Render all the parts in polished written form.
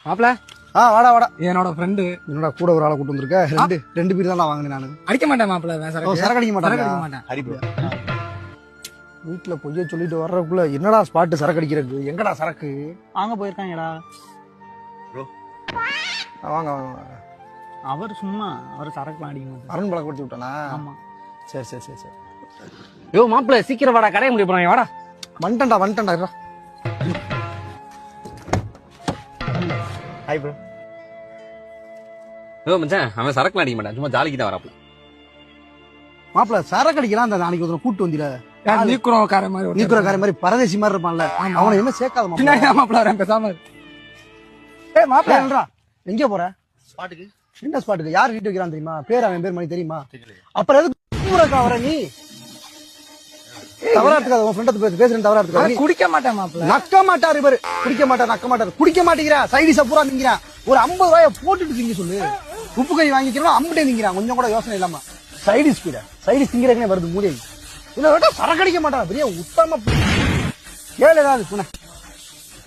மாப்பிள வாடா வாடா. என்னோட ஃப்ரெண்டு என்னோட கூட ஒரு ஆளை கூட்டு வந்திருக்க. ரெண்டு பேர் தான் வாங்கினேன் நானு. அடிக்க மாட்டேன் மாப்பிள. சரக்கு அடிக்க அடிக்க மாட்டேன். மாட்டேன். அடிப்பு. வீட்டுல பொய்ய சொல்லிட்டு வர்றதுக்குள்ள என்னடா ஸ்பாட் சரக்கு அடிக்கிறதுக்கு? எங்கடா சரக்கு? வாங்க போயிருக்காங்கடா. வாங்க வாங்க. அவர் சும்மா அவர் சரக்குலாம் அடிக்க மாட்டார். அருண் பழக்கம் கொடுத்து விட்டானா? ஆமா. சரி சரி சரி சரி. யோ மாப்பிள சீக்கிரம் வாடா, கடையை முடிய போறாங்க. வாடா. வந்துட்டா. Hi bro. யோ மச்சான், அவன் சரக்குலாம் அடிக்க மாட்டான், சும்மா ஜாலிக்கு தான் வராப்ல. மாப்பிள சரக்கு அடிக்கலாம். அந்த நாளைக்கு ஒரு கூட்டு வந்தில நீக்குறோக்கார மாதிரி பரதேசி மாதிரி இருப்பான்ல, அவனை என்ன சேர்க்காத மாப்பிள. வரேன் பேசாம. மாப்பிள எங்க போற? ஸ்பாட்டுக்கு. என்ன ஸ்பாட்டுக்கு? யார் வீட்டு வைக்கிறான் தெரியுமா? பேர் அவன் பேர் மணி தெரியுமா? அப்புறம் எதுக்கு வர நீ? தவறா எடுத்துக்காத. உன் ஃப்ரெண்ட் பேசுறேன், தவறா எடுத்துக்காத. குடிக்க மாட்டேன் மாப்பிள. நக்க மாட்டாரு இவரு. குடிக்க மாட்டாரு. குடிக்க மாட்டேங்கிறா. சைடிஷா பூரா நிங்கிறான். ஒரு 50 ரூபாய போட்டுட்டு திங்க சொல்லு. உப்பு கை வாங்கிக்கிறோம், அம்பட்டே நிங்கிறான். கொஞ்சம் கூட யோசனை இல்லாம சைடிஷ் திங்கிறதுனே வருது மூலிகை. இல்ல சரக்கடிக்க மாட்டான். பெரிய உத்தம கேளு ஏதாவது புன.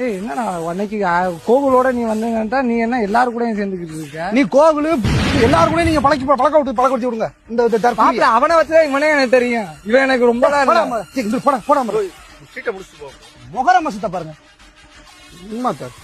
என்னடா அன்னைக்கு கோகுலோட நீ வந்தீங்கன்னா நீ என்ன எல்லாரும் கூட சேர்ந்துக்கிட்டு இருக்க? நீ கோகுலு எல்லாரும் கூட நீங்க பழக்க விட்டு விடுங்க. இந்த அவனை வச்சுதான் இவனே எனக்கு தெரியும். இவன் எனக்கு ரொம்ப போட முகர மசத்தை பாருங்க. உண்மை சார்.